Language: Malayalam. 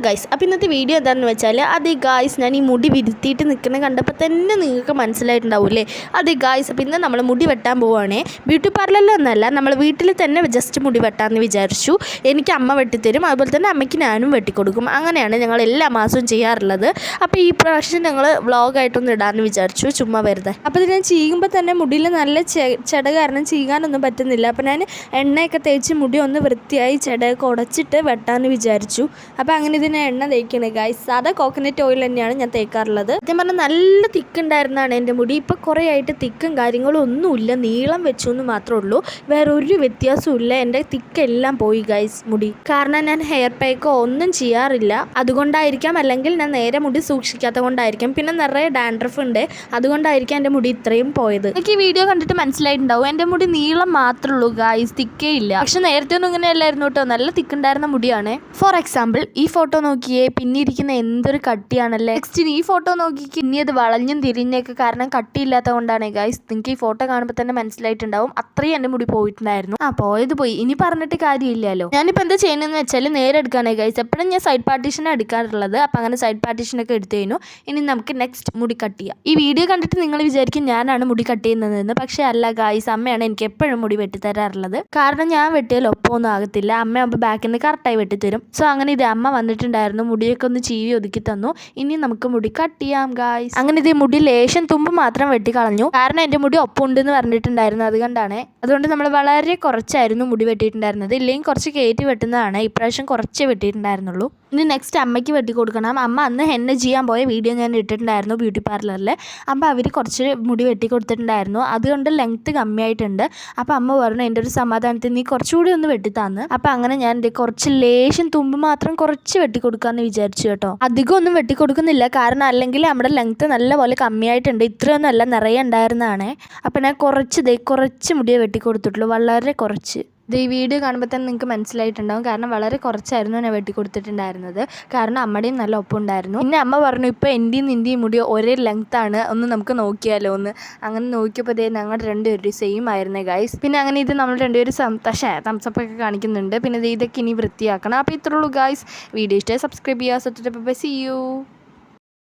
ഗൈസ്, അപ്പോൾ ഇന്നത്തെ വീഡിയോ എന്താണെന്ന് വെച്ചാൽ അതേ ഗായ്സ് ഞാൻ ഈ മുടി വിരുത്തിയിട്ട് നിൽക്കുന്നത് കണ്ടപ്പോൾ തന്നെ നിങ്ങൾക്ക് മനസ്സിലായിട്ടുണ്ടാവില്ലേ. അതേ ഗായ്സ്, അപ്പോൾ ഇന്ന് നമ്മൾ മുടി വെട്ടാൻ പോവുകയാണേ. ബ്യൂട്ടി പാർലറിലൊന്നല്ല, നമ്മൾ വീട്ടിൽ തന്നെ ജസ്റ്റ് മുടി വെട്ടാമെന്ന് വിചാരിച്ചു. എനിക്ക് അമ്മ വെട്ടിത്തരും, അതുപോലെ തന്നെ അമ്മയ്ക്ക് ഞാനും വെട്ടിക്കൊടുക്കും. അങ്ങനെയാണ് ഞങ്ങൾ എല്ലാ മാസവും ചെയ്യാറുള്ളത്. അപ്പോൾ ഈ പ്രാവശ്യം ഞങ്ങൾ വ്ളോഗായിട്ടൊന്ന് ഇടാമെന്ന് വിചാരിച്ചു, ചുമ്മാ വെറുതെ. അപ്പോൾ ഇത് ഞാൻ ചെയ്യുമ്പോൾ തന്നെ മുടിയിൽ നല്ല ചെട കാരണം ചെയ്യാനൊന്നും പറ്റുന്നില്ല. അപ്പോൾ ഞാൻ എണ്ണയൊക്കെ തേച്ച് മുടി ഒന്ന് വൃത്തിയായി ചെടയൊക്കെ ഉടച്ചിട്ട് വെട്ടാമെന്ന് വിചാരിച്ചു. അപ്പോൾ അങ്ങനെ ഇതിന് എണ്ണ തേക്കണേ ഗൈസ്. സാധാ കോക്കനട്ട് ഓയിൽ തന്നെയാണ് ഞാൻ തേക്കാറുള്ളത്. സത്യം പറഞ്ഞാൽ നല്ല തിക്കുണ്ടായിരുന്നതാണ് എൻ്റെ മുടി. ഇപ്പോൾ കുറേ ആയിട്ട് തിക്കും കാര്യങ്ങളും ഒന്നുമില്ല, നീളം വെച്ചു എന്ന് മാത്രമേ ഉള്ളൂ, വേറെ ഒരു വ്യത്യാസവും ഇല്ല. എൻ്റെ തിക്കെല്ലാം പോയി ഗൈസ് മുടി. കാരണം ഞാൻ ഹെയർ പാക്കോ ഒന്നും ചെയ്യാറില്ല, അതുകൊണ്ടായിരിക്കാം. അല്ലെങ്കിൽ ഞാൻ നേരെ മുടി സൂക്ഷിക്കാത്ത കൊണ്ടായിരിക്കും. പിന്നെ നിറയെ ഡാൻഡ്രഫ് ഉണ്ട്, അതുകൊണ്ടായിരിക്കും എൻ്റെ മുടി ഇത്രയും പോയത്. എനിക്ക് ഈ വീഡിയോ കണ്ടിട്ട് മനസ്സിലായിട്ടുണ്ടാവും എൻ്റെ മുടി നീളം മാത്രമേ ഉള്ളൂ ഗൈസ്, തിക്കേ ഇല്ല. പക്ഷെ നേരത്തെ ഒന്നും ഇങ്ങനെയല്ലായിരുന്നു കേട്ടോ, നല്ല തിക്കുണ്ടായിരുന്ന മുടിയാണ്. ഫോർ എക്സാമ്പിൾ ഈ ഫോട്ടോ നോക്കിയേ, പിന്നെ ഇരിക്കുന്ന എന്തൊരു കട്ടിയാണല്ലേ. നെക്സ്റ്റ് ഈ ഫോട്ടോ നോക്കിക്ക്, ഇനി അത് വളഞ്ഞും തിരിഞ്ഞൊക്കെ കാരണം കട്ടിയില്ലാത്ത കൊണ്ടാണ് ഗൈസ്. നിങ്ങൾക്ക് ഈ ഫോട്ടോ കാണുമ്പോൾ തന്നെ മനസ്സിലായിട്ടുണ്ടാവും അത്രയും എൻ്റെ മുടി പോയിട്ടുണ്ടായിരുന്നു. പോയത് പോയി, ഇനി പറഞ്ഞിട്ട് കാര്യമില്ലല്ലോ. ഞാനിപ്പോൾ എന്താ ചെയ്യുന്നതെന്ന് വെച്ചാൽ നേരെ എടുക്കാനേ ഗൈസ്. എപ്പോഴും ഞാൻ സൈഡ് പാർട്ടീഷനാണ് എടുക്കാറുള്ളത്. അപ്പോൾ അങ്ങനെ സൈഡ് പാർട്ടീഷനൊക്കെ എടുത്തു കഴിഞ്ഞു. ഇനി നമുക്ക് നെക്സ്റ്റ് മുടി കട്ട് ചെയ്യാം. ഈ വീഡിയോ കണ്ടിട്ട് നിങ്ങൾ വിചാരിക്കും ഞാനാണ് മുടി കട്ട് ചെയ്യുന്നതെന്ന്. പക്ഷേ അല്ല ഗൈസ്, അമ്മയാണ് എനിക്ക് എപ്പോഴും മുടി വെട്ടിത്തരാറുള്ളത്. കാരണം ഞാൻ വെട്ടിയാൽ ഒപ്പമൊന്നും ആകത്തില്ല, അമ്മയാകുമ്പോൾ ബാക്കിൽ നിന്ന് കറക്റ്റായി വെട്ടിത്തരും. സോ അങ്ങനെ ഇത് അമ്മ വന്നിട്ടുണ്ടായിരുന്നു, മുടിയൊക്കെ ഒന്ന് ചീവി ഒതുക്കി തന്നു. ഇനി നമുക്ക് മുടി കട്ട് ചെയ്യാം ഗായ്സ്. അങ്ങനെ ഇത് മുടി ലേശം തുമ്പ് മാത്രം വെട്ടി കളഞ്ഞു, കാരണം എൻ്റെ മുടി ഒപ്പമുണ്ടെന്ന് പറഞ്ഞിട്ടുണ്ടായിരുന്നു, അതുകൊണ്ട് നമ്മൾ വളരെ കുറച്ചായിരുന്നു മുടി വെട്ടിയിട്ടുണ്ടായിരുന്നത്. ഇല്ലെങ്കിൽ കുറച്ച് കയറ്റി വെട്ടുന്നതാണ്, ഇപ്രാവശ്യം കുറച്ചേ വെട്ടിയിട്ടുണ്ടായിരുന്നുള്ളൂ. ഇനി നെക്സ്റ്റ് അമ്മയ്ക്ക് വെട്ടി കൊടുക്കണം. അമ്മ അന്ന് ഹെന്ന ചെയ്യാൻ പോയ വീഡിയോ ഞാൻ ഇട്ടിട്ടുണ്ടായിരുന്നു ബ്യൂട്ടി പാർലറിൽ. അപ്പോൾ അവർ കുറച്ച് മുടി വെട്ടി കൊടുത്തിട്ടുണ്ടായിരുന്നു, അതുകൊണ്ട് ലെങ്ത്ത് കമ്മിയായിട്ടുണ്ട്. അപ്പോൾ അമ്മ പറഞ്ഞു എൻ്റെ ഒരു സമാധാനത്തിൽ നീ കുറച്ചുകൂടി ഒന്ന് വെട്ടിത്താന്ന്. അപ്പോൾ അങ്ങനെ ഞാൻ കുറച്ച് ലേശം തുമ്പ് മാത്രം കുറച്ച് വെട്ടിക്കൊടുക്കാമെന്ന് വിചാരിച്ചു കേട്ടോ. അധികം ഒന്നും വെട്ടിക്കൊടുക്കുന്നില്ല, കാരണം അല്ലെങ്കിൽ നമ്മുടെ ലെങ്ത്ത് നല്ലപോലെ കമ്മിയായിട്ടുണ്ട്, ഇത്രയൊന്നും അല്ല നിറയെ ഉണ്ടായിരുന്നതാണ്. അപ്പോൾ ഞാൻ കുറച്ച് മുടിയെ വെട്ടിക്കൊടുത്തിട്ടുള്ളൂ, വളരെ കുറച്ച്. ഈ വീഡിയോ കാണുമ്പോൾ തന്നെ നിങ്ങൾക്ക് മനസ്സിലായിട്ടുണ്ടാകും, കാരണം വളരെ കുറച്ചായിരുന്നു ഞാൻ വെട്ടിക്കൊടുത്തിട്ടുണ്ടായിരുന്നത്. കാരണം അമ്മയുടെയും നല്ല ഒപ്പമുണ്ടായിരുന്നു. പിന്നെ അമ്മ പറഞ്ഞു ഇപ്പോൾ എൻ്റെയും നിൻ്റെയും മുടി ഒരേ ലെങ്ത്താണ്, ഒന്ന് നമുക്ക് നോക്കിയാലോ എന്ന്. അങ്ങനെ നോക്കിയപ്പോൾ ഞങ്ങളുടെ രണ്ടുപേരും സെയിം ആയിരുന്നേ ഗൈസ്. പിന്നെ അങ്ങനെ ഇത് നമ്മൾ രണ്ടുപേരും തംസപ്പൊക്കെ കാണിക്കുന്നുണ്ട്. പിന്നെ ഇതൊക്കെ ഇനി വൃത്തിയാക്കണം. അപ്പോൾ ഇത്രയുള്ളൂ ഗൈസ്. വീഡിയോ ഇഷ്ടമായി സബ്സ്ക്രൈബ് ചെയ്യുക. See U.